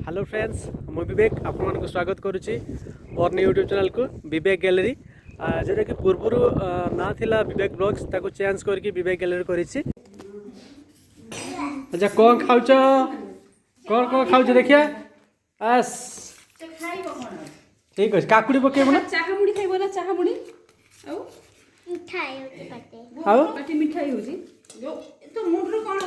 Hello friends मु विवेक आपको स्वागत करुच्ची मोर यूट्यूब चैनल को विवेक गैलरी जोटा कि पूर्वर ना थिला विवेक ब्लॉग्स ताको चेंज करके विवेक गैलरी करिछि। अच्छा कौन खाउछ कौन कौन खाउछ देखिया आस ठीक अछि काकुड़ी पकेबो ना चाहा मुड़ी खाइबो ना चाहा मुड़ी आउ मिठाई होती पाटे आउ पाटी मिठाई होजी जो तो मुंडरो कोन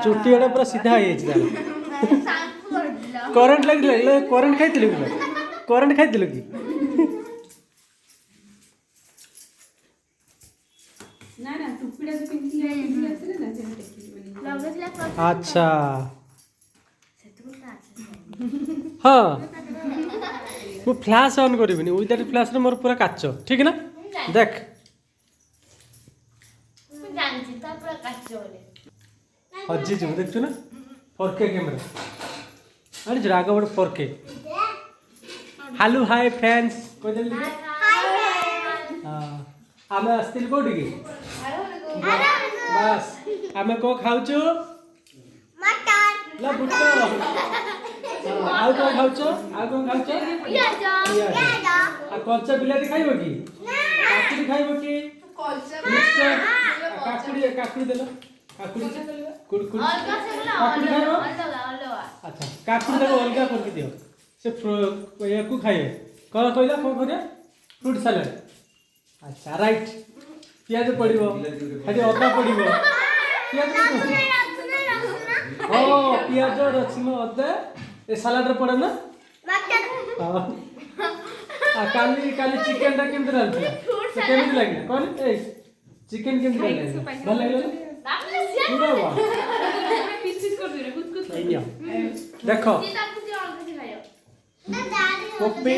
चुट्टी एटा पूरा सीधा है करंट लगे करंट खाई करंट खाई कि ना ना टुकड़ा जो पिंकी आसले ना जे देखि लगला अच्छा हाँ मु फ्लैश ऑन करी विदाउट फ्लैश रे मोर पूरा काच ठीक ना देख जानछि ता पूरा काचो बोले हजी जी देखछु ना 4K कैमरा अरे जरा आगे बड़ 4K हेलो हाय फ्रेंड्स कोइ देली हां आमे आस्तिल कोडी की बस आमे को खाउछु मटन ला बुट्टो आउ को खाउछु आउ को खाउछु पियाज आ कच्चा बिलाती खाइबो की काकुड़ी खाइबो की कल्चर काकुड़ी काकुड़ी देलो काकुड़ी कुड़ अलगा से बोला काकुड़ी खाइबो अलगा अच्छा काकुड़ी को अलगा करके दियो से ये को खाइए कौन कहला कौन करे फ्रूट सैलेड अच्छा राइट पियाज पड़िबो खाली अदा पड़िबो पियाज ओ पियाज रसुन अदा ए सलाड रे पड़े ना मटन आ काली काली चिकन टा केमते रांधिला से केमते लागिला कोन ए चिकन केमते लागला भल लागला पूरा वाह पीस पीस कर दे कुछ कुछ नहीं देखो पप्पी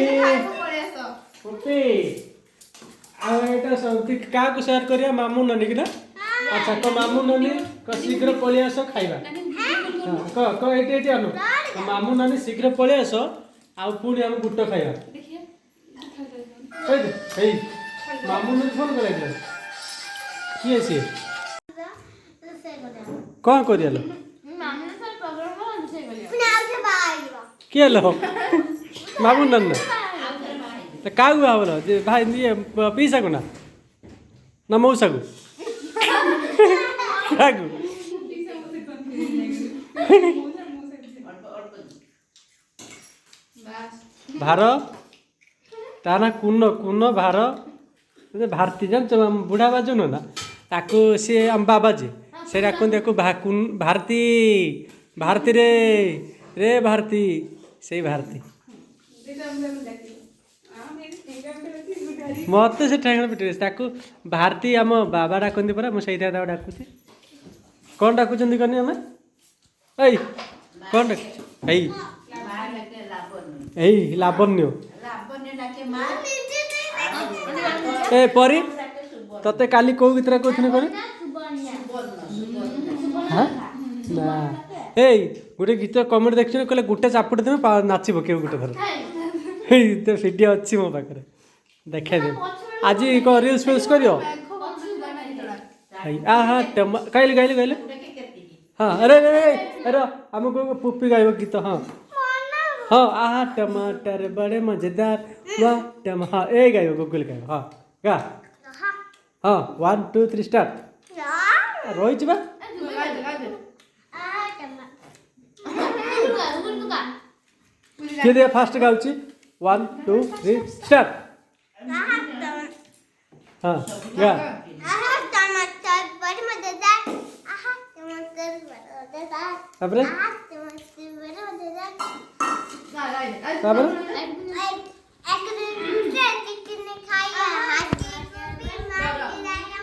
पप्पी आ एटा सब का को शेयर करिया मामू ननी कि ना अच्छा को मामू ननी को शीघ्र पळि आसो खाइबा हां को एटी एटी अनु मामू ननी शीघ्र पळि आसो आ पुणी हम गुट्टो खाइबा देखिए कहि दे हे मामू ने फोन करे की है कौन करियालो के लो मामू नन्ना तो का हुआ बोलो जे भाई ये पीसा को ना मौसा को कागु भार ताना कुन कुन भार भारती जान बुढ़ा बाजू ना ताको सी आम बाबा जी से देखो भारती भारती रे रे भारती से भारती मत से ठेंगा पिटे ताको भारती आम बाबा डाकती परा मुझे डाकुची कौन डाकुचंदी कनी हमें ऐ कौन डाक ऐ लावण्य ए परी तते काली को गीतरा कहथने कोनी हां ना ए गोटे गीत कमेंट देखछ कहले गुटे चापड़ देमे नाचिबो केउ गुटे थर ए ते वीडियो अछि मो पाखरे देखाइ दे आज को रील्स फिल्स करियो आहा काइल गाइले गाइले हां अरे अरे हमको पुप्पी गाइबो गीत हां हां आहा टमाटर बड़े मजेदार वाह टमा ए गाइबो गुगल गाइबो हां गा हां 1 2 3 स्टार्ट रोइछ बा के दे फास्ट गाउची 1 2 3 स्टार्ट हां गा टमाटर बड़े मजेदार टमाटर बड़े मजेदार तापरे टमाटर बड़े मजेदार तापरे एक दूसरे चिकन खाया हाथी भी मार गिराया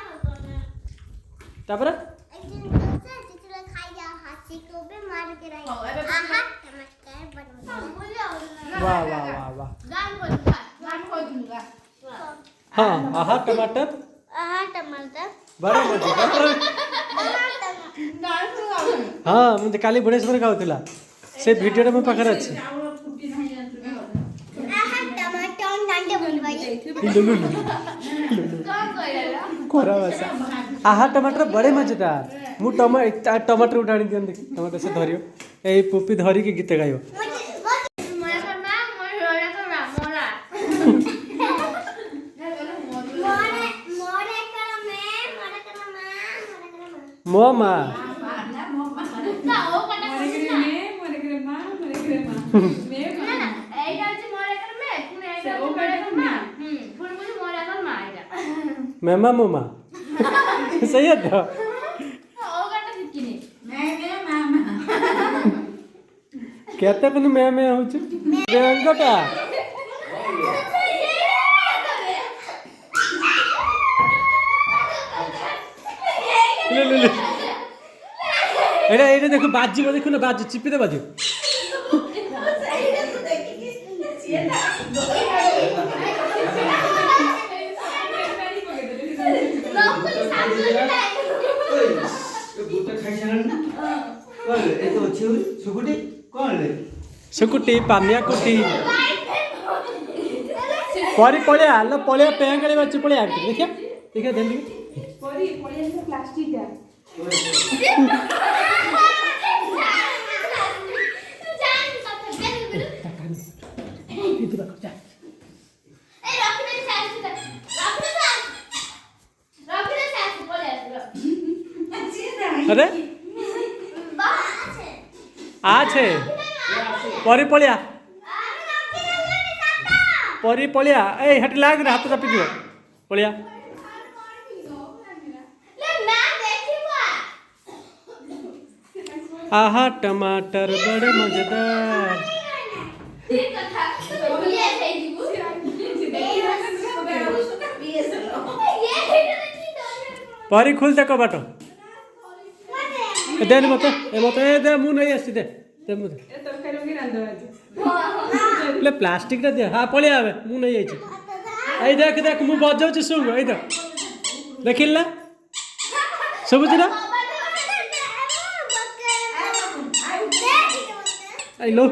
तापरे एक दूसरे चिकन खाया हाथी को भी मार गिराया आहा टमाटर बड़े मजेदार वाह वाह वाह वाह गान को दूंगा हां आहा टमाटर बड़े मजेदार गान को हां मुझे काली बुढ़ेश्वर गाउतिला से वीडियो में पाखर अछि कोरा भाषा आहा टमाटर बड़े मजेदार मु टमाटर उठाणी दियन देखि टमाटर से धरियो ए पुपी धरी के गीत गाइब मो माँ मेमा मोमा सही है तो कहते पण मैं हूँ बेंगटा ले ले ले एटा देखो बाजी देखो ना बाजी चिपी दे बाजी सुकुटी पानिया कुटी परी पड़िया लो पड़िया पेंगड़ी बच्चे पड़िया देखिए देखिए ध्यान दीजिए परी पड़ी से प्लास्टिक है अरे आज है परी पड़िया परी पड़िया ए हट लाग रे हाथ चापी दियो पड़िया आहा टमाटर बड़े मजेदार परी खुल दे कबाट दे मत ए दे मु नहीं आसी दे मु ए तरकारी में रांधो आज ले प्लास्टिक रे दे हां पळिया आवे मु नहीं आइछि ए देख देख मु बजाउछि सुन ए देख देखिला सब ना आई लो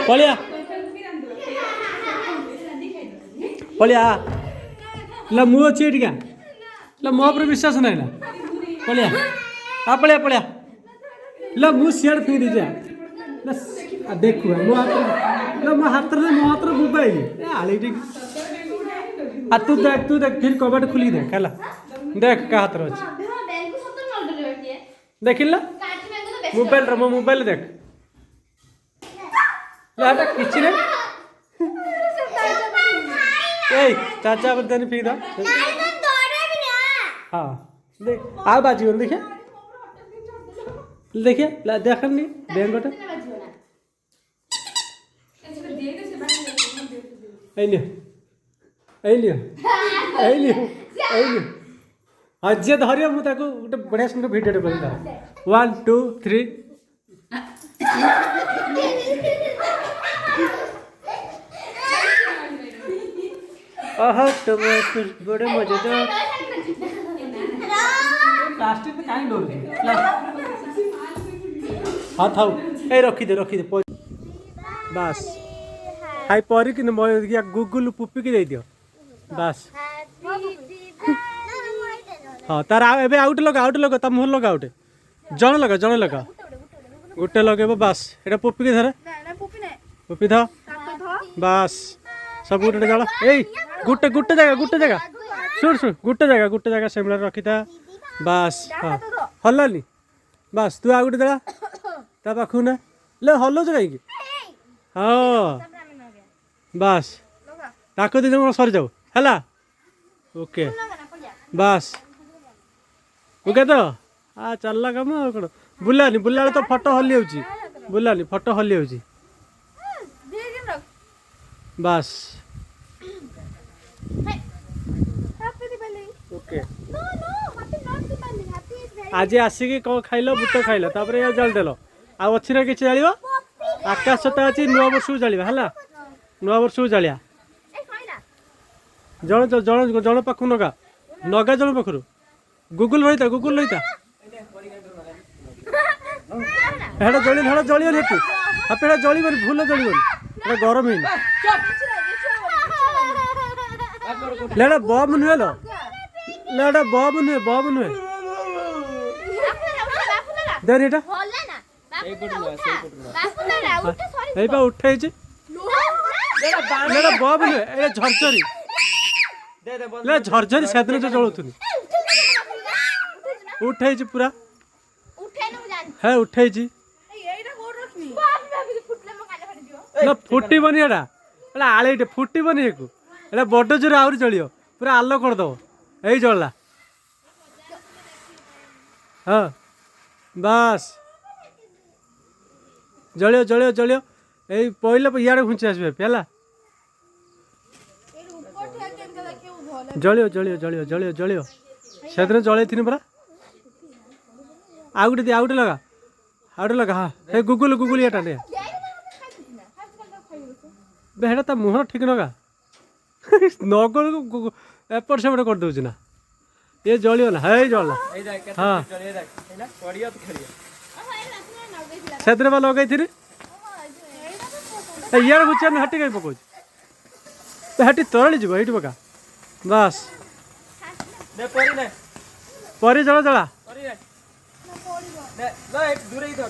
पळिया पळिया ल मु अछि एटिका ल मो पर विश्वास नहीं ना पळिया आ पळिया पळिया ल मु सियार फेर दे ल देखु मो हाथ ल मो हाथ रे मोबाइल ए आली ठीक आ तू देख फिर कबाट खुली दे खाला देख का हाथ रे अछि देखिला मोबाइल देख ले हटा किछि रे ए चाचा पर देनी फेर दा हाँ देख आ बाजी बोल देखिए देखन नहीं बेंगोटा हाँ जी धरिए मुझे गोटे बढ़िया सुंदर भिडियो कर 1 2 3 आहा टमाटर बड़े मजेदार प्लास्टिक में काहे डोर हाँ थाऊ ए रखी दे बस हाई परी कि गूगल पुपी की दे दियो बस हाँ तार एबे आउट लगा तम मुहर लगा आउट जन लगा गोटे लगेब बस एटा पुपी के धरे पुपी ध बस सब गोटे जल ए गोटे जगह शुण गोटे जगह सेमला रखी था बस हाँ हल्लानी बस तू आ गोटे दे ता पाखु ना ले हल्लुच कहीं हाँ बस ताको दी जन सरी जाऊ है ओके बस ओके तो आ चलला कम कौन बुलानी बुला तो फटो हल्ली होची बुलानी फटो हल्ली होची बस ओके आज आसिक कौन खाइल बुट खाइल तापर या जल देल आ अच्छी ना किसी जाल आकाश छता अच्छी नुआ वर्ष को जालिया है नुआ वर्ष को जालिया जन पाख नगा जन पाखु गुगुल रही हेड़ा जलियन हेतु हेड़ा जलिबन भूल जलिबन गरम ही लेड़ा बम नुहे लो लेड़ा बम नुहे देर एटा होला ना এই কোট না সেই কোট না बापू ना उठे सॉरी এই পা উঠাইছি এটা বান এটা বব নে এটা ঝরঝরি দে দে বল লে ঝরঝরি সেদিন যে জଳୁଥିଲି উঠাইছি পুরা उठे न जान হ্যাঁ উঠাইছি এইটা কোড রখনি बाप रे फुटले म काले फाटी दियो না ফুটিবনি এটা এটা আড়েইটে ফুটিবনি একু এটা বড় জোরে আହୁରି জଳିବ পুরা আলো କରିଦବ এই ଜଳିଲା ହଁ ବାସ୍ ଜଳିବ ଜଳିବ ଜଳିବ ଏଇ ପଇଲେ ଇଆଡ଼େ ଘୁଞ୍ଚି ଆସିବେ ହେଲା ଜଳିବ ଜଳିବ ଜଳିବ ଜଳିବ ଜଳିବ ସେଦିନ ଜଳେଇଥିନି ପରା ଆଉ ଗୋଟେ ଦିଅ ଆଉ ଗୋଟେ ଲଗା ହଁ ହେ ଗୁଗୁଲ ଗୁଗୁଲ ଏଟା ନେ ବେ ହେଟା ତା ମୁହଁର ଠିକ ଲଗା ନଗଳକୁ ଏପଟ ସେପଟ କରିଦେଉଛି ନା ଏ ଜଳିବ ନା ହେଇ ଜଳିଲା এই দেখ কেতে হ্যাঁ। চলে এই দেখ না পড়িয়া তো খেলিয়া ସେଥିରେ ବା ଲଗେଇଥିଲି ଇଆଡ଼େ ଘୁଞ୍ଚି ଆମେ ହାଟି କାହିଁ ପକଉଛି ହାଟି ତରଳି ଯିବ ଏଇଠି ପକା ବାସ୍ দে পড়ি না ପରି ଜଳା ଜଳା পড়ি না দে দে দূরেই ধর